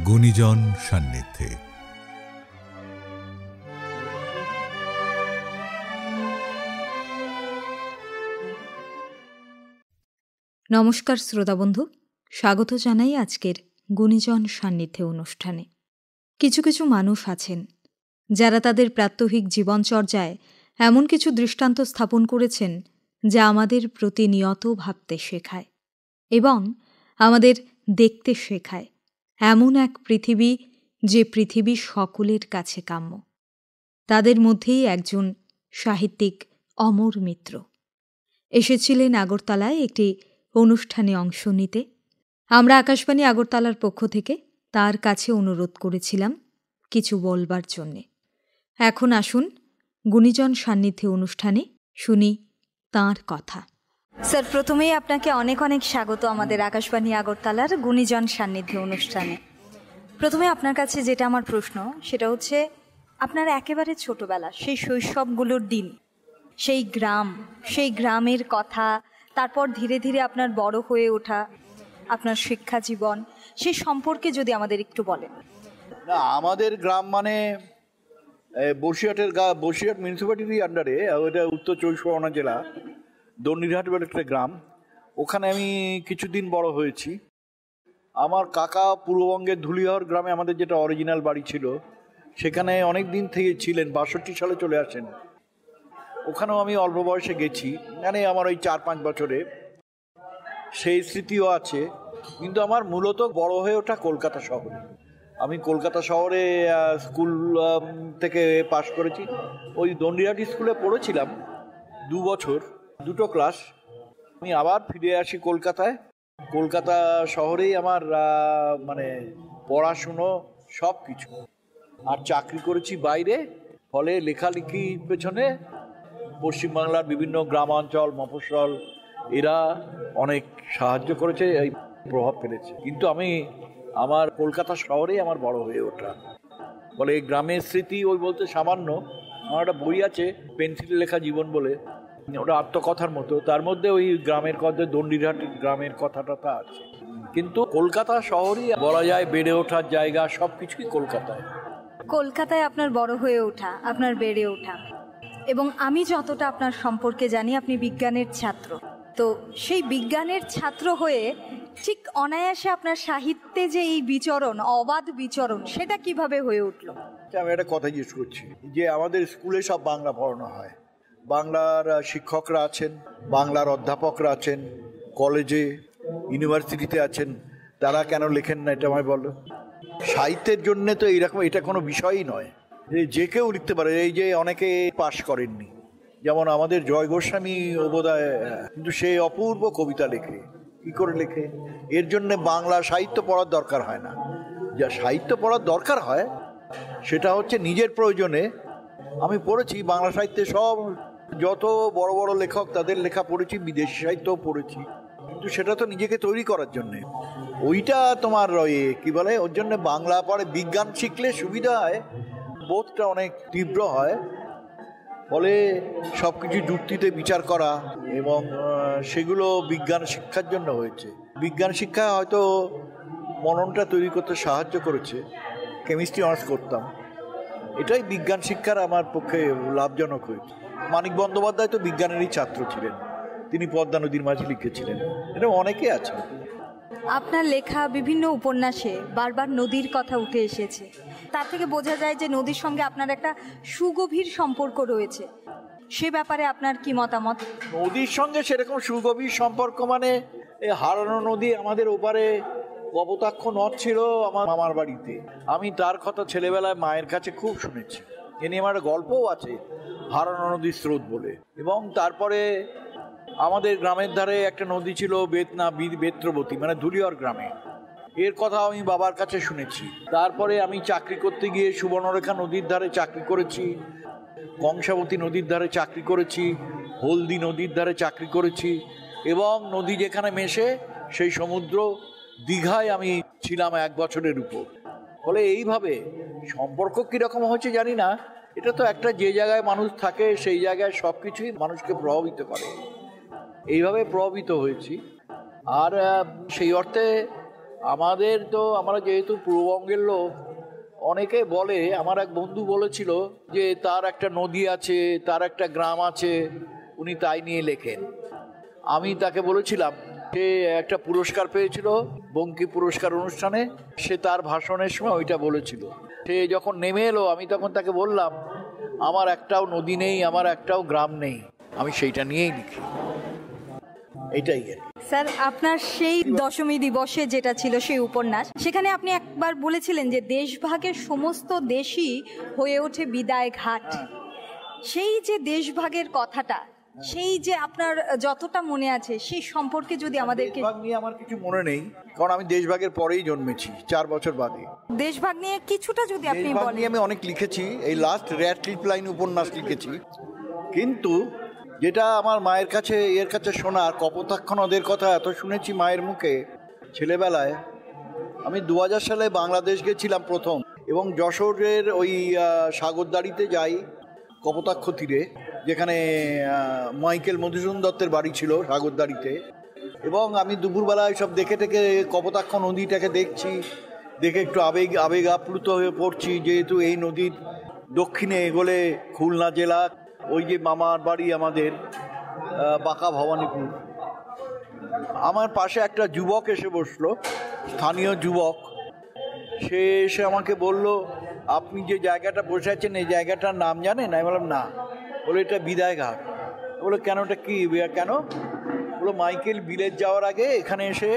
গুণীজন সান্নিধ্যে। নমস্কার শ্রোতাবন্ধু, স্বাগত জানাই আজকের গুণীজন সান্নিধ্যে অনুষ্ঠানে। কিছু কিছু মানুষ আছেন যারা তাদের প্রাত্যহিক জীবনচর্যায় এমন কিছু দৃষ্টান্ত স্থাপন করেছেন যা আমাদের প্রতিনিয়ত ভাবতে শেখায় এবং আমাদের দেখতে শেখায় এমন এক পৃথিবী যে পৃথিবী সকলের কাছে কাম্য। তাদের মধ্যেই একজন সাহিত্যিক অমর মিত্র এসেছিলেন আগরতলায় একটি অনুষ্ঠানে অংশ নিতে। আমরা আকাশবাণী আগরতলার পক্ষ থেকে তার কাছে অনুরোধ করেছিলাম কিছু বলবার জন্যে। এখন আসুন গুণীজন সান্নিধ্যে অনুষ্ঠানে শুনি তাঁর কথা। স্যার, প্রথমেই আপনাকে অনেক অনেক স্বাগত আমাদের আকাশবাণী আগরতলার গুণীজন সান্নিধ্যে অনুষ্ঠানে। প্রথমে আপনার কাছে যেটা আমার প্রশ্ন সেটা হচ্ছে, আপনার একেবারে ছোটবেলা, সেই শৈশবগুলোর দিন, সেই গ্রাম, সেই গ্রামের কথা, তারপর ধীরে ধীরে আপনার বড় হয়ে ওঠা, আপনার শিক্ষা জীবন, সেই সম্পর্কে যদি আমাদের একটু বলেন। না, আমাদের গ্রাম মানে বসিরহাট মিউনিসিপ্যালিটির আন্ডারে, ওটা উত্তর চব্বিশ পরগনা জেলা, দন্ডিরহাট বলে একটা গ্রাম। ওখানে আমি কিছুদিন বড় হয়েছি। আমার কাকা পূর্ববঙ্গের ধুলিয়ার গ্রামে, আমাদের যেটা অরিজিনাল বাড়ি ছিল, সেখানে অনেক দিন থেকে ছিলেন, 62 সালে চলে আসেন। ওখানেও আমি অল্প বয়সে গেছি, মানে আমার ওই 4-5 বছরে, সেই স্মৃতিও আছে। কিন্তু আমার মূলত বড় হয়ে ওঠা কলকাতা শহরে। আমি কলকাতা শহরে স্কুল থেকে পাশ করেছি। ওই দন্ডিহাটি স্কুলে পড়েছিলাম 2 বছর, 2টো ক্লাস। আমি আবার ফিরে আসি কলকাতায়। কলকাতা শহরেই আমার মানে পড়াশুনো সব কিছু, আর চাকরি করেছি বাইরে। ফলে লেখালেখির পেছনে পশ্চিমবাংলার বিভিন্ন গ্রামাঞ্চল, মফস্বল, এরা অনেক সাহায্য করেছে, এই প্রভাব ফেলেছে। কিন্তু আমি আমার কলকাতা শহরেই আমার বড় হয়ে ওঠা। বলে এই গ্রামের স্মৃতি ওই বলতে সামান্য। আমার একটা বই আছে, পেন্সিলে লেখা জীবন বলে, ওটা আত্মকথার মতো। তার মধ্যে ওই গ্রামের কথা, দন্ডিরহাট গ্রামের কথাটা আছে। কিন্তু কলকাতা শহরই বলা যায় বেড়ে ওঠার জায়গা, সব কিছুই কলকাতায়। কলকাতায় আপনার বড় হয়ে ওঠা, আপনার বেড়ে ওঠা, এবং আমি যতটা আপনার সম্পর্কে জানি, আপনি বিজ্ঞানের ছাত্র। তো সেই বিজ্ঞানের ছাত্র হয়ে ঠিক অনায়াসে আপনার সাহিত্যে যে এই বিচরণ, অবাধ বিচরণ, সেটা কিভাবে হয়ে উঠল? আমি একটা কথা জিজ্ঞেস করছি যে আমাদের স্কুলে সব বাংলা পড়ানো হয়, বাংলার শিক্ষকরা আছেন, বাংলার অধ্যাপকরা আছেন, কলেজে ইউনিভার্সিটিতে আছেন, তারা কেন লেখেন না? এটা আমায় বলো। সাহিত্যের জন্যে তো এইরকম, এটা কোনো বিষয়ই নয়, যে কেউ লিখতে পারে। এই যে অনেকে পাশ করেননি, যেমন আমাদের জয় গোস্বামী বোধহয়, কিন্তু সে অপূর্ব কবিতা লেখে। কী করে লেখে? এর জন্যে বাংলা সাহিত্য পড়ার দরকার হয় না। যা সাহিত্য পড়ার দরকার হয় সেটা হচ্ছে নিজের প্রয়োজনে। আমি পড়েছি বাংলা সাহিত্যে সব, যত বড় বড় লেখক তাদের লেখা পড়েছি, বিদেশি সাহিত্যও পড়েছি, কিন্তু সেটা তো নিজেকে তৈরি করার জন্যে। ওইটা তোমার কি বলে, ওর জন্যে বাংলা পড়ে। বিজ্ঞান শিখলে সুবিধা হয়, বোধটা অনেক তীব্র হয়, ফলে সব কিছু যুক্তিতে বিচার করা, এবং সেগুলো বিজ্ঞান শিক্ষার জন্য হয়েছে। বিজ্ঞান শিক্ষা হয়তো মননটা তৈরি করতে সাহায্য করেছে। কেমিস্ট্রি অনার্স করতাম, এটাই বিজ্ঞান শিক্ষার আমার পক্ষে লাভজনক হয়েছে। মানিক বন্দ্যোপাধ্যায় তো বিজ্ঞানেরই ছাত্র ছিলেন, তিনি পদ্মা নদীর মাঝে লিখেছিলেন। এটা অনেকে আছে। আপনার লেখা বিভিন্ন উপন্যাসে বারবার নদীর কথা উঠে এসেছে। তার থেকে বোঝা যায় যে নদীর সঙ্গে আপনার একটা সুগভীর সম্পর্ক রয়েছে। সে ব্যাপারে আপনার কি মতামত? নদীর সঙ্গে সেরকম সুগভীর সম্পর্ক মানে, হারানো নদী আমাদের ওপারে কপোতাক্ষ নদ ছিল আমার মামার বাড়িতে। আমি তার কথা ছেলেবেলায় মায়ের কাছে খুব শুনেছি। এ নিয়ে আমার গল্পও আছে, হারানো নদীর স্রোত বলে। এবং তারপরে আমাদের গ্রামের ধারে একটা নদী ছিল বেত্রবতী, মানে ধুলিয়ার গ্রামে। এর কথা আমি বাবার কাছে শুনেছি। তারপরে আমি চাকরি করতে গিয়ে সুবর্ণরেখা নদীর ধারে চাকরি করেছি, কংসাবতী নদীর ধারে চাকরি করেছি, হলদি নদীর ধারে চাকরি করেছি, এবং নদী যেখানে মেশে সেই সমুদ্র দীঘায় আমি ছিলাম 1 বছরের উপর। ফলে এইভাবে সম্পর্ক কীরকম হচ্ছে জানি না, এটা তো একটা, যে জায়গায় মানুষ থাকে সেই জায়গায় সব কিছুই মানুষকে প্রভাবিত করে। এইভাবে প্রভাবিত হয়েছি। আর সেই অর্থে আমাদের তো, আমরা যেহেতু পূর্ববঙ্গের লোক, অনেকে বলে, আমার এক বন্ধু বলেছিল যে তার একটা নদী আছে, তার একটা গ্রাম আছে, উনি তাই নিয়ে লেখেন। আমি তাকে বলেছিলাম, সে একটা পুরস্কার পেয়েছিল বঙ্কিম পুরস্কার অনুষ্ঠানে, সে তার ভাষণের সময় ওইটা বলেছিল। সে যখন নেমে এলো, আমি তখন তাকে বললাম, আমার একটাও নদী নেই, আমার একটাও গ্রাম নেই, আমি সেইটা নিয়েই লিখি। এটাই আর কি। স্যার, আপনার সেই দশমী দিবসে যেটা ছিল সেই উপন্যাস, সেখানে আপনি একবার বলেছিলেন যে দেশভাগের সমস্ত দেশই হয়ে ওঠে বিদায় ঘাট। সেই যে দেশভাগের কথাটা, সেই যে আপনার যতটা মনে আছে সেই সম্পর্কে যদি আমাদেরকে। দেশভাগ নিয়ে আমার কিছু মনে নেই, কারণ আমি দেশভাগের পরেই জন্মেছি, 4 বছর বাদে। দেশভাগ নিয়ে কিছুটা যদি আপনি দেশভাগ বলেন। নিয়ে আমি অনেক লিখেছি, এই লাস্ট র্যাটক্লিফ লাইন উপন্যাস লিখেছি। কিন্তু যেটা আমার মায়ের কাছে, এর কাছে শোনার, কপোতাক্ষ নদের কথা এত শুনেছি মায়ের মুখে ছেলেবেলায়। আমি 2000 সালে বাংলাদেশ গেছিলাম প্রথম, এবং যশোরের ওই সাগরদাড়িতে যাই, কপোতাক্ষ তীরে, যেখানে মাইকেল মধুসূদন দত্তের বাড়ি ছিল সাগরদাড়িতে। এবং আমি দুপুরবেলায় সব দেখে টেকে কপোতাক্ষ নদীটাকে দেখছি, দেখে একটু আবেগ আপ্লুত হয়ে পড়ছি, যেহেতু এই নদীর দক্ষিণে এগোলে খুলনা জেলা, ওই যে মামার বাড়ি আমাদের বাঁকা ভবানীপুর। আমার পাশে একটা যুবক এসে বসলো, স্থানীয় যুবক। সে এসে আমাকে বলল, আপনি যে জায়গাটা বসে আছেন এই জায়গাটার নাম জানেন? আমি বললাম না। বলে, এটা বিদায় ঘাট। বলে, কেন, ওটা কি, কেন? বলো, মাইকেল বিলেত যাওয়ার আগে এখানে এসে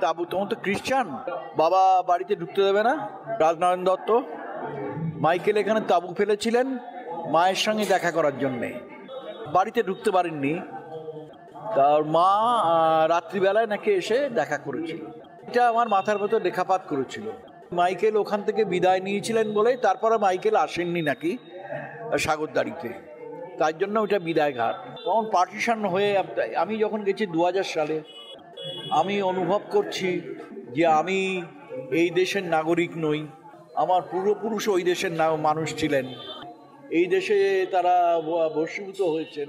তাবু, তোমার তো খ্রিস্টান, বাবা বাড়িতে ঢুকতে দেবে না, রাজনারায়ণ দত্ত, মাইকেল এখানে তাবু ফেলেছিলেন মায়ের সঙ্গে দেখা করার জন্যে, বাড়িতে ঢুকতে পারেননি, তার মা রাত্রিবেলায় নাকি এসে দেখা করেছিল। এটা আমার মাথার ভেতর রেখাপাত করেছিল। মাইকেল ওখান থেকে বিদায় নিয়েছিলেন বলে তারপরে মাইকেল আসেননি নাকি সাগরদাড়িতে, তার জন্য ওটা বিদায় ঘাট। তখন পার্টিশন হয়ে, আমি যখন গেছি 2000 সালে, আমি অনুভব করছি যে আমি এই দেশের নাগরিক নই। আমার পূর্বপুরুষ ওই দেশের মানুষ ছিলেন, এই দেশে তারা বশীভূত হয়েছেন,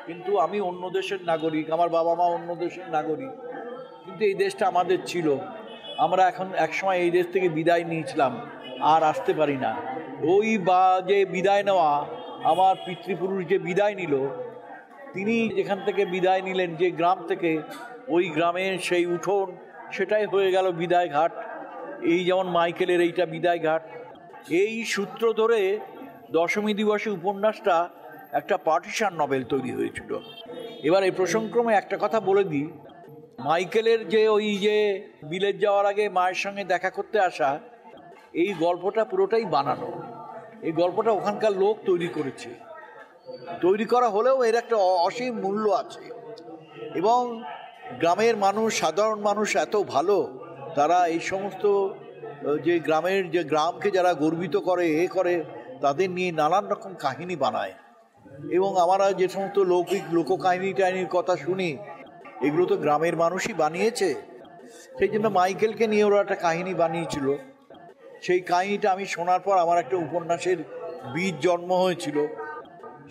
কিন্তু আমি অন্য দেশের নাগরিক, আমার বাবা মা অন্য দেশের নাগরিক, কিন্তু এই দেশটা আমাদের ছিল। আমরা এখন একসময় এই দেশ থেকে বিদায় নিয়েছিলাম, আর আসতে পারি না। ওই যে বিদায় নেওয়া, আমার পিতৃপুরুষ যে বিদায় নিল, তিনি যেখান থেকে বিদায় নিলেন, যে গ্রাম থেকে, ওই গ্রামের সেই উঠোন, সেটাই হয়ে গেল বিদায় ঘাট। এই যেমন মাইকেলের এইটা বিদায় ঘাট। এই সূত্র ধরে দশমী দিবসে উপন্যাসটা একটা পার্টিশন নভেল তৈরি হয়েছিল। এবার এই প্রসঙ্গক্রমে একটা কথা বলে দিই, মাইকেলের যে ওই যে বিলেত যাওয়ার আগে মায়ের সঙ্গে দেখা করতে আসা, এই গল্পটা পুরোটাই বানানো। এই গল্পটা ওখানকার লোক তৈরি করেছে। তৈরি করা হলেও এর একটা অসীম মূল্য আছে, এবং গ্রামের মানুষ, সাধারণ মানুষ এত ভালো, তারা এই সমস্ত যে গ্রামের, যে গ্রামকে যারা গর্বিত করে, করে, তাদের নিয়ে নানান রকম কাহিনী বানায়। এবং আমরা যে সমস্ত লোককাহিনী টাহিনীর কথা শুনি, এগুলো তো গ্রামের মানুষই বানিয়েছে। সেই জন্য মাইকেলকে নিয়ে ওরা একটা কাহিনী বানিয়েছিল। সেই কাহিনীটা আমি শোনার পর আমার একটা উপন্যাসের বীজ জন্ম হয়েছিল।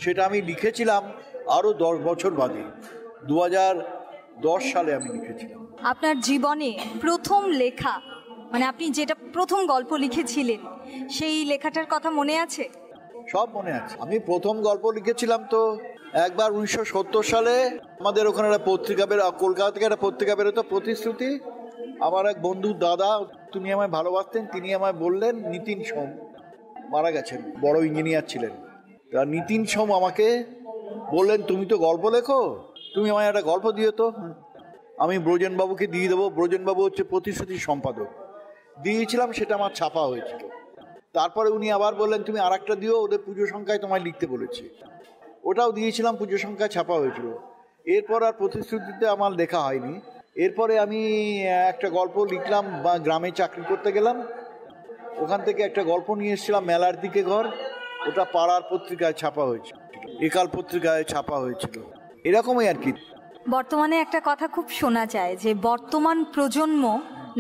সেটা আমি লিখেছিলাম আরও 10 বছর বাদে, 2010 সালে আমি লিখেছিলাম। আপনার জীবনে প্রথম লেখা, মানে আপনি যেটা প্রথম গল্প লিখেছিলেন, সেই লেখাটার কথা মনে আছে? সব মনে আছে। আমি প্রথম গল্প লিখেছিলাম তো একবার 1970 সালে, আমাদের ওখানে একটা পত্রিকা কলকাতা থেকে একটা পত্রিকা বেরোতো, প্রতিশ্রুতি। আমার এক বন্ধু দাদা, তিনি আমায় ভালোবাসতেন, তিনি আমায় বললেন, নিতিন সোম মারা গেছেন, বড় ইঞ্জিনিয়ার ছিলেন, তা নিতিন সোম আমাকে বললেন, তুমি তো গল্প লেখো, তুমি আমায় একটা গল্প দিও তো। আমি ব্রজেনবাবুকে দিয়ে দেবো। ব্রজেনবাবু হচ্ছে প্রতিশ্রুতির সম্পাদক। দিয়েছিলাম, সেটা আমার ছাপা হয়েছিল। তারপরে উনি আবার বললেন, তুমি আর একটা দিও, ওদের পুজো সংখ্যায় তোমায় লিখতে বলেছি। ওটাও দিয়েছিলাম, পুজো সংখ্যায় ছাপা হয়েছিল। এরপর আর প্রতিশ্রুতিতে আমার লেখা হয়নি। এরপরে আমি একটা গল্প লিখলাম, বা গ্রামে চাকরি করতে গেলাম, ওখান থেকে একটা গল্প নিয়ে এসেছিলাম, মেলার দিকে ঘর, ওটা পাড়ার পত্রিকায় ছাপা হয়েছিল, একাল পত্রিকায় ছাপা হয়েছিল। এরকমই আর কি। বর্তমানে একটা কথা খুব শোনা যায় যে বর্তমান প্রজন্ম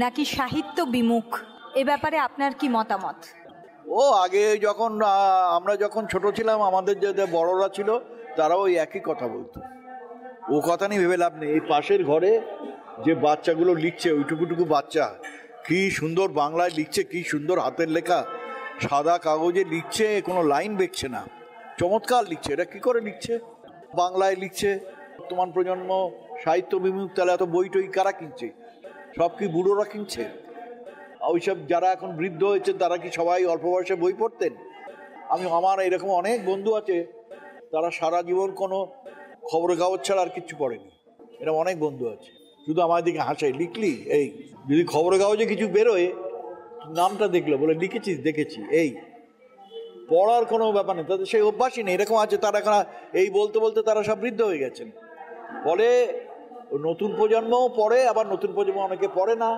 নাকি সাহিত্য বিমুখ, এ ব্যাপারে আপনার কি মতামত? আগে যখন আমরা যখন ছোট ছিলাম, আমাদের যে বড়রা ছিল, তারাও ওই একই কথা বলতো। ও কথা নিয়ে ভেবে লাভ নেই। এই পাশের ঘরে যে বাচ্চাগুলো লিখছে, ওইটুকুটুকু বাচ্চা কি সুন্দর বাংলায় লিখছে, কি সুন্দর হাতের লেখা, সাদা কাগজে লিখছে, কোনো লাইন বেঁকছে না, চমৎকার লিখছে। এটা কি করে লিখছে? বাংলায় লিখছে। বর্তমান প্রজন্ম সাহিত্য বিমুখ, তাহলে এত বই টই কারা কিনছে? সব কি বুড়োরা কিনছে? ওইসব যারা এখন বৃদ্ধ হয়েছে তারা কি সবাই অল্প বয়সে বই পড়তেন? আমার এরকম অনেক বন্ধু আছে, তারা সারা জীবন কোনো খবরের কাগজ ছাড়া আর কিচ্ছু পড়েনি। এরকম অনেক বন্ধু আছে, শুধু আমার দিকে হাসে, লিখলি এই, যদি খবরের কাগজে কিছু বেরোয় নামটা দেখলো, বলে লিখেছিস, দেখেছি, এই, পড়ার কোনো ব্যাপার নেই, তাদের সেই অভ্যাসই নেই। এরকম আছে, তারা এখন এই বলতে বলতে তারা সব বৃদ্ধ হয়ে গেছেন। ফলে নতুন প্রজন্মও পড়ে, আবার নতুন প্রজন্ম অনেকে পড়ে না,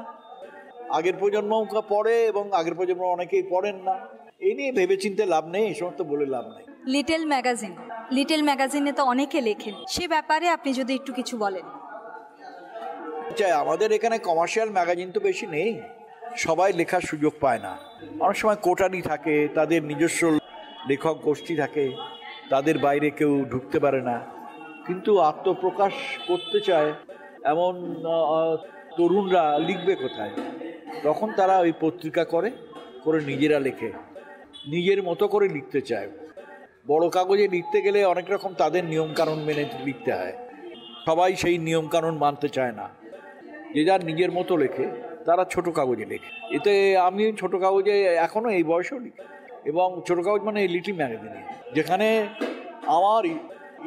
আগের প্রজন্মও পড়ে এবং আগের প্রজন্ম অনেকেই পড়েন না। এই নিয়ে ভেবে চিনতে লাভ নেই, এই সমস্ত বলে লাভ নেই। লিটল ম্যাগাজিনে তো অনেকে লেখেন, সে ব্যাপারে আপনি যদি একটু কিছু বলেন। আমাদের এখানে কমার্শিয়াল ম্যাগাজিন তো বেশি নেই, সবাই লেখার সুযোগ পায় না। অনেক সময় কোটারি থাকে, তাদের নিজস্ব লেখক গোষ্ঠী থাকে, তাদের বাইরে কেউ ঢুকতে পারে না। কিন্তু আত্মপ্রকাশ করতে চায় এমন তরুণরা লিখবে কোথায়? তখন তারা ওই পত্রিকা করে নিজেরা লেখে, নিজের মতো করে লিখতে চায়। বড় কাগজে লিখতে গেলে অনেক রকম তাদের নিয়মকানুন মেনে লিখতে হয়, সবাই সেই নিয়মকানুন মানতে চায় না। যে যার নিজের মতো লেখে, তারা ছোট কাগজে লেখে। এতে আমি ছোট কাগজে এখনও এই বয়সেও লিখি, এবং ছোট কাগজ মানে এই লিটল ম্যাগাজিনে, যেখানে আমার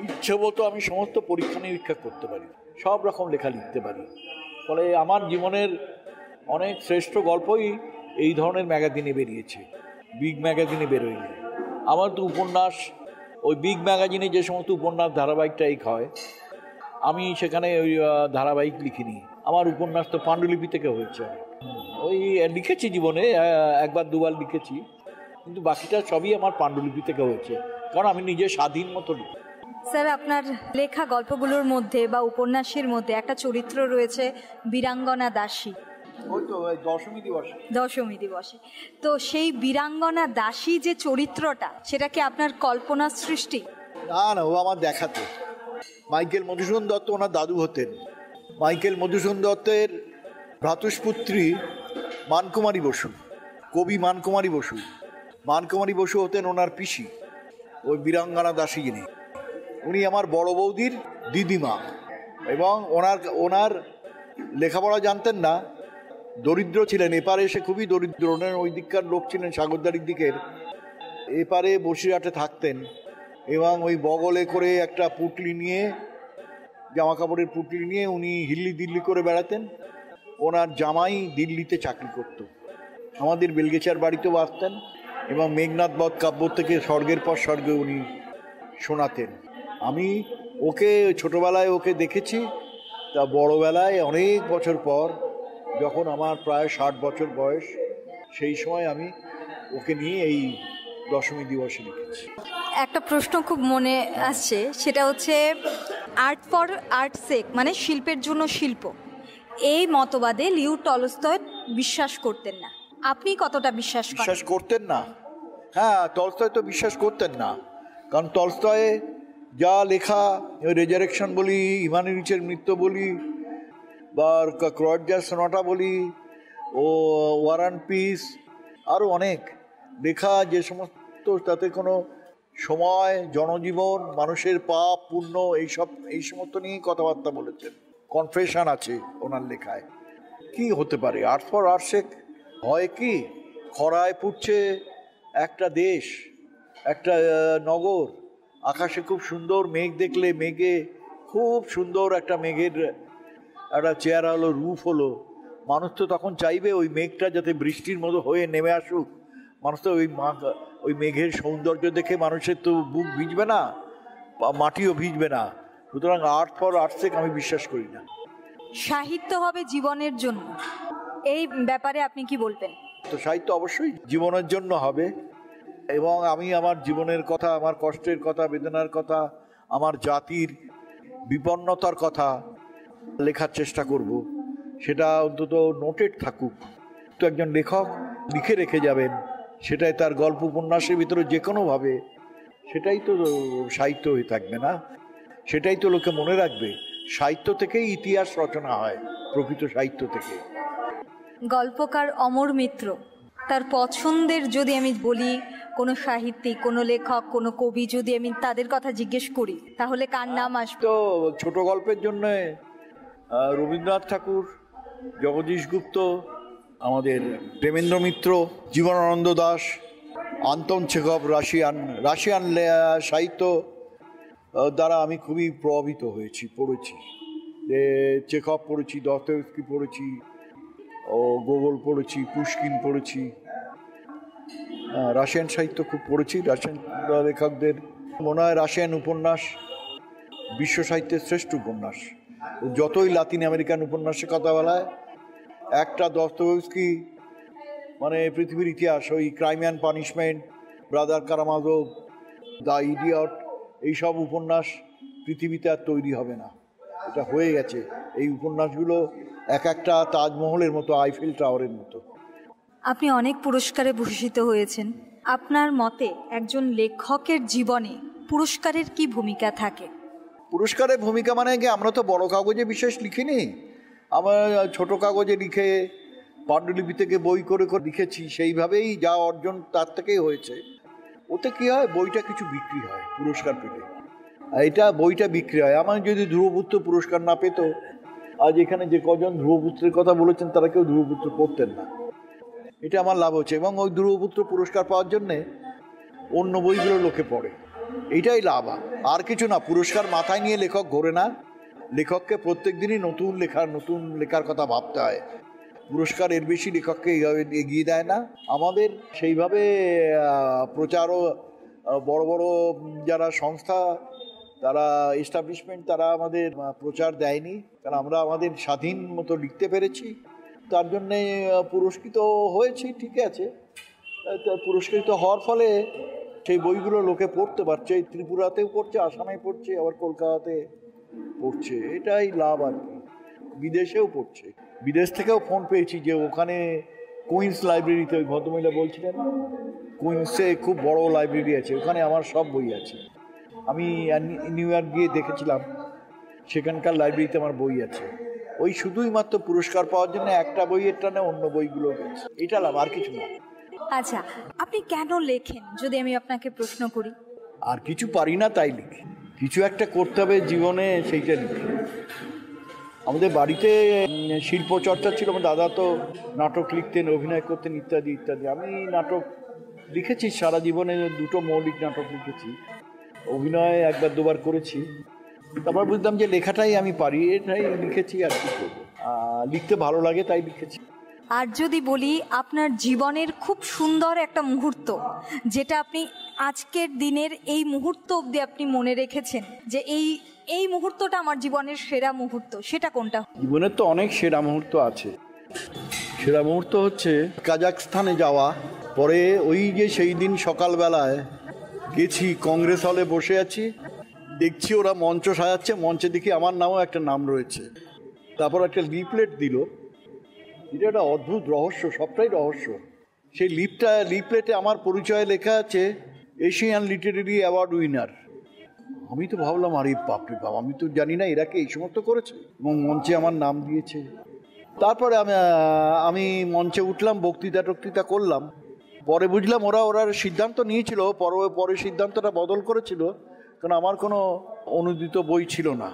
ইচ্ছে মতো আমি সমস্ত পরীক্ষা নিরীক্ষা করতে পারি, সব রকম লেখা লিখতে পারি। ফলে আমার জীবনের অনেক শ্রেষ্ঠ গল্পই এই ধরনের ম্যাগাজিনে বেরিয়েছে, বিগ ম্যাগাজিনে বেরোয়নি। আমার তো উপন্যাস, ওই বিগ ম্যাগাজিনে যে সমস্ত উপন্যাস ধারাবাহিকটা হয়, আমি সেখানে ওই ধারাবাহিক লিখিনি। আমার উপন্যাস তো পাণ্ডুলিপি থেকে হয়েছে। ওই লিখেছি জীবনে একবার দুবার লিখেছি, কিন্তু বাকিটা সবই আমার পাণ্ডুলিপি থেকে হয়েছে, কারণ আমি নিজে স্বাধীন মতো লিখি। স্যার, আপনার লেখা গল্পগুলোর মধ্যে বা উপন্যাসের মধ্যে একটা চরিত্র রয়েছে বীরাঙ্গনা দাসী। ওই তো দশমী দিবসে তো সেই বীরাঙ্গনা দাসী যে চরিত্রটা, সেটা কি আপনার কল্পনা সৃষ্টি? না, ও আমার দেখাতো। মাইকেল মধুসূদন দত্ত ওনার দাদু হতেন। মাইকেল মধুসূদন দত্তের ভ্রাতুষ্পুত্রী মানকুমারী বসু, কবি মানকুমারী বসু হতেন ওনার পিসি, ওই বীরাঙ্গনা দাসী যিনি, উনি আমার বড় বৌদির দিদিমা। এবং ওনার লেখাপড়া জানতেন না, দরিদ্র ছিলেন, এপারে এসে খুবই দরিদ্র। ওনার ওই দিককার লোক ছিলেন, সাগরদাড়ির দিকের, এপারে বসিরহাটে থাকতেন, এবং ওই বগলে করে একটা পুটলি নিয়ে, জামা কাপড়ের পুটলি নিয়ে উনি হিল্লি দিল্লি করে বেড়াতেন। ওনার জামাই দিল্লিতে চাকরি করত, আমাদের বেলগেচার বাড়িতেও আসতেন, এবং মেঘনাদ বধ কাব্য থেকে স্বর্গের পর স্বর্গে উনি শোনাতেন। আমি ছোটবেলায় ওকে দেখেছি, তা বড়বেলায় অনেক বছর পর, যখন আমার প্রায় 60 বছর বয়স, সেই সময় আমি ওকে নিয়ে এই দশমী দিবসে লিখেছি। একটা প্রশ্ন খুব মনে আসছে, সেটা হচ্ছে আর্ট ফর আর্ট সেক, মানে শিল্পের জন্য শিল্প, এই মতবাদে লিও টলস্টয় বিশ্বাস করতেন না। আপনি কতটা বিশ্বাস করতেন না? হ্যাঁ, টলস্টয় তো বিশ্বাস করতেন না, কারণ টলস্টয়ে যা লেখা, রেজারেকশন বলি, ইভানিরিচের মৃত্যু বলি, বা ক্রয়েডজার সোনাটা বলি, ও ওয়ার অ্যান্ড পিস, আরও অনেক লেখা, যে সমস্ত তাতে কোনো সময়, জনজীবন, মানুষের পাপ পুণ্য, এই সমস্ত নিয়েই কথাবার্তা বলেছেন। কনফেশন আছে ওনার লেখায়। কি হতে পারে আর্ট ফর আর্ট সেক? হয় কি, খরায় পুড়ছে একটা দেশ, একটা নগর, আকাশে খুব সুন্দর মেঘ দেখলে, মেঘে খুব সুন্দর একটা মেঘের একটা চেহারা হলো, রূপ হলো, মানুষ তো তখন চাইবে ওই মেঘটা যাতে বৃষ্টির মতো হয়ে নেমে আসুক। মানুষ তো ওই মেঘের সৌন্দর্য দেখে মানুষের তো বুক ভিজবে না, মাটিও ভিজবে না। সুতরাং আর্ট ফর আর্ট সেক আমি বিশ্বাস করি না। সাহিত্য হবে জীবনের জন্য, এই ব্যাপারে আপনি কি বলবেন? তো সাহিত্য অবশ্যই জীবনের জন্য হবে, এবং আমি আমার জীবনের কথা, আমার কষ্টের কথা, বেদনার কথা, আমার জাতির বিপন্নতার কথা লেখার চেষ্টা করব। সেটা অন্তত নোটেড থাকুক। তো একজন লেখক লিখে রেখে যাবেন, সেটাই তার গল্প উপন্যাসের ভিতরে যে কোনোভাবে, সেটাই তো সাহিত্য হয়ে থাকবে না, সেটাই তো লোকে মনে রাখবে। সাহিত্য থেকেই ইতিহাস রচনা হয়। প্রকৃত সাহিত্য থেকে। গল্পকার অমর মিত্র, তার পছন্দের যদি আমি বলি কোনো সাহিত্যিক, কোনো লেখক, কোনো কবি, যদি আমি তাদের কথা জিজ্ঞেস করি তাহলে কার নাম আসবে? তো ছোট গল্পের জন্য রবীন্দ্রনাথ ঠাকুর, জগদীশ গুপ্ত, আমাদের Premendra Mitra, Jibanananda Das, Anton Chekhov, Russian সাহিত্য দ্বারা আমি খুবই প্রভাবিত হয়েছি, পড়েছি। চেখভ পড়েছি, দস্তয়েভস্কি পড়েছি, গোগল পড়েছি, পুশকিন পড়েছি। রাশিয়ান সাহিত্য খুব পড়েছি। রাশিয়ান লেখকদের মনে হয় রাশিয়ান উপন্যাস বিশ্ব সাহিত্যের শ্রেষ্ঠ উপন্যাস। যতই লাতিন আমেরিকান উপন্যাসের কথা বলা হয়, একটা দস্তয়েভস্কি মানে পৃথিবীর ইতিহাস, ওই crime and punishment, brother Karamazov, the idiot, এইসব উপন্যাস পৃথিবীতে আর তৈরি হবে না, এটা হয়ে গেছে। এই উপন্যাসগুলো এক একটা তাজমহলের মতো, আইফেল টাওয়ারের মতো। আপনি অনেক পুরস্কারে ভূষিত হয়েছেন। আপনার মতে একজন লেখকের জীবনে পুরস্কারের কি ভূমিকা থাকে? পুরস্কারের ভূমিকা মানে কি, আমরা তো বড় কাগজে বিশেষ লিখিনি, আমরা ছোট কাগজে লিখে পাণ্ডুলিপি থেকে বই করে করে লিখেছি, সেইভাবেই যা অর্জন তার থেকেই হয়েছে। ওতে কি হয়, বইটা কিছু বিক্রি হয় পুরস্কার পেলে, এটা বইটা বিক্রি হয়। আমার যদি ধ্রুবপুত্র পুরস্কার না পেত, আজ এখানে যে কজন ধ্রুবপুত্রের কথা বলেছেন তারা কেউ ধ্রুবপুত্র পড়তেন না। এটা আমার লাভ হচ্ছে, এবং ওই ধ্রুবপুত্র পুরস্কার পাওয়ার জন্যে অন্য বইগুলো লোকে পড়ে, এইটাই লাভ। আর কিছু না। পুরস্কার মাথায় নিয়ে লেখক ঘোরে না, লেখককে প্রত্যেক দিনই নতুন লেখার কথা ভাবতে হয়। পুরস্কার এর বেশি লেখককে এগিয়ে দেয় না। আমাদের সেইভাবে প্রচারও বড় বড় যারা সংস্থা, তারা এস্টাবলিশমেন্ট, তারা আমাদের প্রচার দেয়নি, কারণ আমরা আমাদের স্বাধীন মতো লিখতে পেরেছি, তার জন্যে পুরস্কৃত হয়েছি। ঠিক আছে, পুরস্কৃত হওয়ার ফলে সেই বইগুলো লোকে পড়তে পারছে, ত্রিপুরাতেও পড়ছে, আসামে পড়ছে, আবার কলকাতাতে পড়ছে, এটাই লাভ আর কি। বিদেশেও পড়ছে, বিদেশ থেকেও ফোন পেয়েছি যে ওখানে কুইন্স লাইব্রেরিতে, ওই ভদ্রমহিলা বলছিলেন কুইন্সে খুব বড় লাইব্রেরি আছে, ওখানে আমার সব বই আছে। আমি নিউ ইয়র্ক গিয়ে দেখেছিলাম, সেখানকার লাইব্রেরিতে আমার বই আছে। ওই শুধুই মাত্র পুরস্কার পাওয়ার জন্য একটা বইয়ের টানে অন্য বইগুলো গেছে, এটা লাভ, আর কিছু না। আচ্ছা, আপনি কেন লেখেন যদি আমি আপনাকে প্রশ্ন করি? আর কিছু পারি না তাই লিখি, কিছু একটা করতে হবে জীবনে, সেইটা লিখি। আমাদের বাড়িতে শিল্প চর্চা ছিল, আমার দাদা তো নাটক লিখতেন, অভিনয় করতেন, ইত্যাদি ইত্যাদি। আমি নাটক লিখেছি সারা জীবনে, 2টো মৌলিক নাটক লিখেছি, অভিনয় 1বার 2বার করেছি। তারপর বুঝলাম যে লেখাটাই আমি পারি, এটাই লিখেছি, আর কি করবো, লিখতে ভালো লাগে তাই লিখেছি। আর যদি বলি আপনার জীবনের খুব সুন্দর একটা মুহূর্ত, যেটা আপনি আজকের দিনের এই মুহূর্ত অবধি আপনি মনে রেখেছেন যে এই মুহূর্তটা আমার জীবনের সেরা মুহূর্ত, সেটা কোনটা? জীবনের তো অনেক সেরা মুহূর্ত আছে। সেরা মুহূর্ত হচ্ছে কাজাখস্তানে যাওয়া। পরে ওই যে সেই দিন সকালবেলায় গেছি, কংগ্রেস হলে বসে আছি, দেখছি ওরা মঞ্চ সাজাচ্ছে, মঞ্চে দেখি আমার নামও একটা নাম রয়েছে। তারপর একটা লিফলেট দিল, এটা একটা অদ্ভুত রহস্য, সবটাই রহস্য। সেই লিফলেটে আমার পরিচয় লেখা আছে এশিয়ান লিটারেরি অ্যাওয়ার্ড উইনার। আমি তো ভাবলাম, আরে বাপরে বাপ, আমি তো জানি না এরা কি এই সমস্ত করেছে, এবং মঞ্চে আমার নাম দিয়েছে। তারপরে আমি মঞ্চে উঠলাম, বক্তৃতা করলাম। পরে বুঝলাম ওরা সিদ্ধান্ত নিয়েছিল, পরে সিদ্ধান্তটা বদল করেছিল, কারণ আমার কোনো অনুদিত বই ছিল না।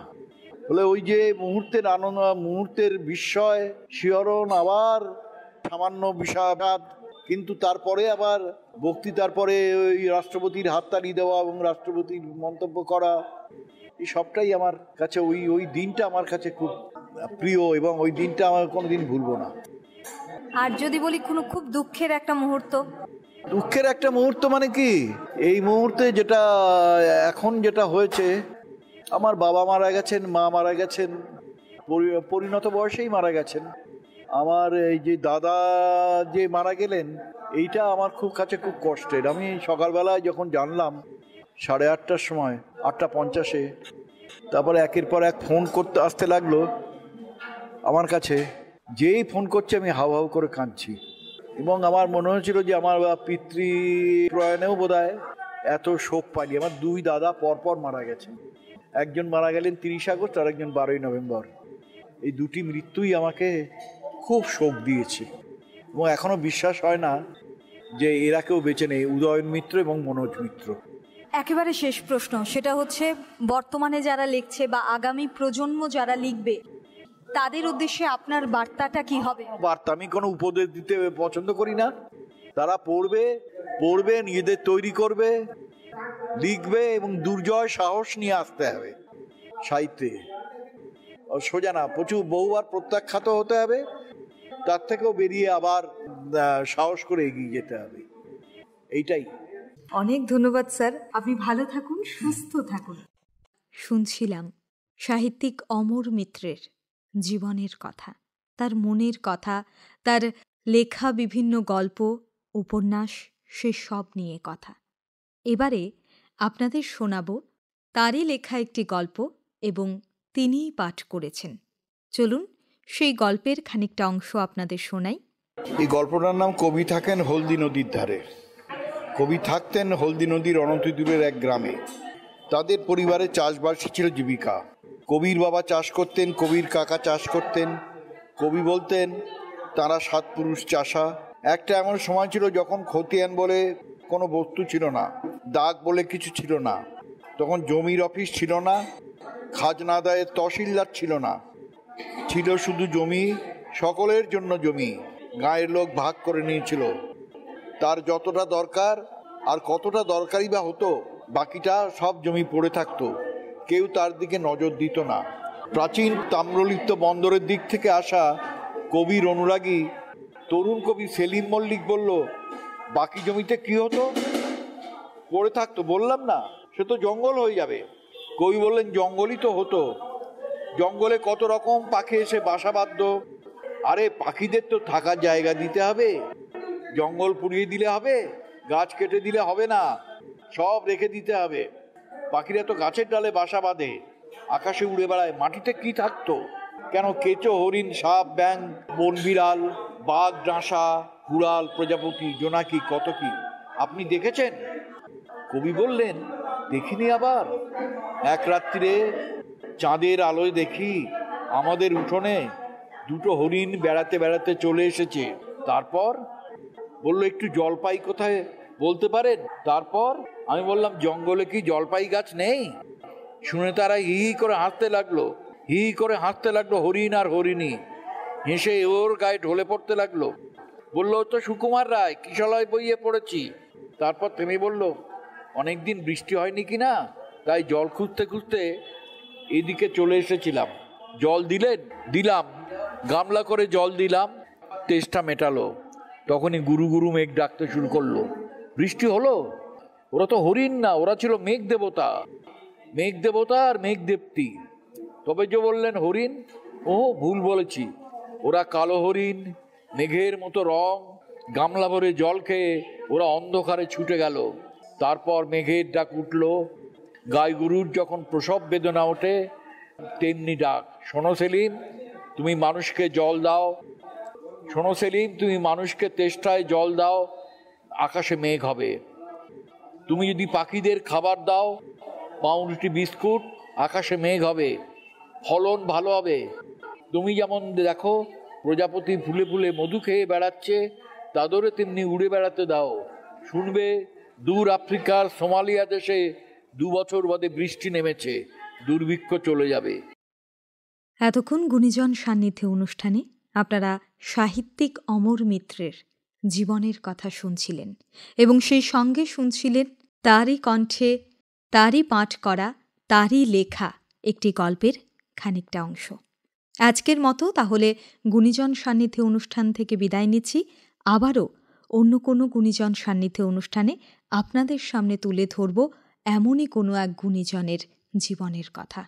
বলে ওই যে মুহূর্তের আনন্দ, মুহূর্তের বিস্ময়, শিহরণ, আবার সামান্য বিষাদ, কিন্তু তারপরে আবার বক্তৃতার পরে ওই রাষ্ট্রপতির হাততালি দেওয়া এবং রাষ্ট্রপতির মন্তব্য করা, এই সবটাই আমার কাছে ওই দিনটা আমার কাছে খুব প্রিয়, এবং ওই দিনটা আমার কোনোদিন ভুলবো না। আর যদি বলি কোনো খুব দুঃখের একটা মুহূর্ত? দুঃখের একটা মুহূর্ত মানে কি, এই মুহূর্তে যেটা হয়েছে, আমার বাবা মারা গেছেন, মা মারা গেছেন, পরিণত বয়সেই মারা গেছেন। আমার এই যে দাদা যে মারা গেলেন, এইটা আমার খুব কষ্টের। আমি সকালবেলায় যখন জানলাম 8:30টার সময়, 8:50-এ, তারপরে একের পর এক ফোন করতে আসতে লাগলো আমার কাছে। যেই ফোন করছে আমি হাউ হাউ করে কাঁদছি, এবং আমার মনে হয়েছিল যে আমার পিতৃ প্রয়াণেও বোধহয় এত শোক পাইনি। আমার 2 দাদা পরপর মারা গেছেন, একজন মারা গেলেন 30 আগস্ট, আর একজন 12ই নভেম্বর। এই দুটি মৃত্যুই আমাকে খুব শোক দিয়েছে এবং এখনো বিশ্বাস হয় না যে এরা কেউ বেঁচে নেই, উদয়ন মিত্র এবং মনোজ মিত্র। একেবারে শেষ প্রশ্ন, সেটা হচ্ছে বর্তমানে যারা লিখছে বা আগামী প্রজন্ম যারা লিখবে তাদের উদ্দেশ্যে আপনার বার্তাটা কি হবে? বার্তা আমি কোনো উপদেশ দিতে পছন্দ করি না। তারা পড়বে, নিজেদের তৈরি করবে, লিখবে এবং দুর্জয় সাহস নিয়ে আসতে হবে সাহিত্যে। সোজা না, বহুবার প্রত্যাখ্যাত হতে হবে, তার থেকেও বেরিয়ে আবার সাহস করে এগিয়ে যেতে হবে, এইটাই। অনেক ধন্যবাদ স্যার, আপনি ভালো থাকুন, সুস্থ থাকুন। শুনছিলাম সাহিত্যিক অমর মিত্রের জীবনের কথা, তার মনের কথা, তার লেখা বিভিন্ন গল্প, উপন্যাস, সে সব নিয়ে কথা। এবারে আপনাদের শোনাব তারই লেখা একটি গল্প এবং তিনিই পাঠ করেছেন। চলুন সেই গল্পের খানিকটা অংশ আপনাদের শোনাই। এই গল্পটার নাম কবি থাকেন হলদি নদীর ধারে। কবি থাকতেন হলদি নদীর অনতিদূরের এক গ্রামে। তাদের পরিবারে চাষবাসই ছিল জীবিকা। কবির বাবা চাষ করতেন, কবির কাকা চাষ করতেন। কবি বলতেন তারা 7 পুরুষ চাষা। একটা এমন সময় ছিল যখন খতিয়ান বলে কোনো বস্তু ছিল না, দাগ বলে কিছু ছিল না। তখন জমির অফিস ছিল না, খাজনা আদায়ের তহসিলদার ছিল না, ছিল শুধু জমি, সকলের জন্য জমি। গাঁয়ের লোক ভাগ করে নিয়েছিল। তার যতটা দরকার আর কতটা দরকারই বা হতো, বাকিটা সব জমি পড়ে থাকতো, কেউ তার দিকে নজর দিত না। প্রাচীন তাম্রলিপ্ত বন্দরের দিক থেকে আসা কবির অনুরাগী তরুণ কবি সেলিম মল্লিক বলল, বাকি জমিতে কি হতো? পড়ে থাকতো। বললাম না, সে তো জঙ্গল হয়ে যাবে। কবি বললেন, জঙ্গলই তো হতো। জঙ্গলে কত রকম পাখি এসে বাসা বাঁধত। আরে পাখিদের তো থাকার জায়গা দিতে হবে, জঙ্গল পুড়িয়ে দিলে হবে, গাছ কেটে দিলে হবে না, সব রেখে দিতে হবে। পাখিরা তো গাছের ডালে বাসা বাঁধে, আকাশে উড়ে বেড়ায়, মাটিতে কি থাকতো? কেন কেঁচো, হরিণ, সাপ, ব্যাঙ, বন বিড়াল, বাঘ, ডাঁসা, কুড়াল, প্রজাপতি, জোনাকি, কত কি আপনি দেখেছেন? কবি বললেন, দেখিনি। আবার এক রাত্রিরে চাঁদের আলোয় দেখি আমাদের উঠোনে 2টো হরিণ বেড়াতে বেড়াতে চলে এসেছে। তারপর বললো, একটু জলপাই কোথায় বলতে পারেন? তারপর আমি বললাম, জঙ্গলে কি জলপাই গাছ নেই? শুনে তারা হি করে হাসতে লাগলো, হি করে হাসতে লাগলো। হরিণ আর হরিণী হেসে ওর গায়ে ঢলে পড়তে লাগলো। বললো, তো সুকুমার রায়, কিশলয় বইয়ে পড়েছি। তারপর থেমে বলল, অনেকদিন বৃষ্টি হয়নি কি না, তাই জল খুঁজতে খুঁজতে এদিকে চলে এসেছিলাম। জল দিলেন? দিলাম। গামলা করে জল দিলাম, তেষ্টা মেটালো। তখনই গুরু গুরু মেঘ ডাকতে শুরু করলো। বৃষ্টি হলো। ওরা তো হরিণ না, ওরা ছিল মেঘ দেবতা। মেঘ দেবতা আর মেঘ দেবতী। তবে যে বললেন হরিণ, ও ভুল বলেছি, ওরা কালো হরিণ, মেঘের মতো রং। গামলা ভরে জল খেয়ে ওরা অন্ধকারে ছুটে গেল। তারপর মেঘের ডাক উঠল। গাই গরুর যখন প্রসব বেদনা ওঠে তেমনি ডাক, শোনো সেলিম, তুমি মানুষকে জল দাও। শোনো সেলিম, তুমি মানুষকে তেষ্টায় জল দাও, আকাশে মেঘ হবে। তুমি যদি পাখিদের খাবার দাও, পাউরুটি বিস্কুট, আকাশে মেঘ হবে, ফলন ভালো হবে। তুমি যেমন দেখো প্রজাপতি ফুলে ফুলে মধু খেয়ে বেড়াচ্ছে, তাদেরও তেমনি উড়ে বেড়াতে দাও। শুনবে দূর আফ্রিকার সোমালিয়া দেশে 2 বছর বাদে বৃষ্টি নেমেছে, দুর্ভিক্ষ চলে যাবে। এতক্ষণ গুণীজন সান্নিধ্যে অনুষ্ঠানে আপনারা সাহিত্যিক অমর মিত্রের জীবনের কথা শুনছিলেন এবং সেই সঙ্গে শুনছিলেন তারই কণ্ঠে, তারই পাঠ করা, তারই লেখা একটি গল্পের খানিকটা অংশ। আজকের মতো তাহলে গুণীজন সান্নিধ্যে অনুষ্ঠান থেকে বিদায় নিচ্ছি। আবারও অন্য কোনো গুণীজন সান্নিধ্যে অনুষ্ঠানে আপনাদের সামনে তুলে ধরব এমনই কোনো এক গুণীজনের জীবনের কথা।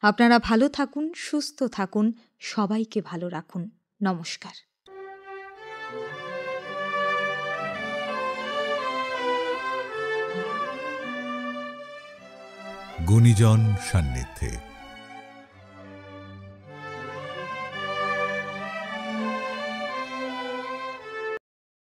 আপনারা ভালো থাকুন, সুস্থ থাকুন, সবাইকে ভালো রাখুন। নমস্কার। গুণীজন সান্নিধ্যে।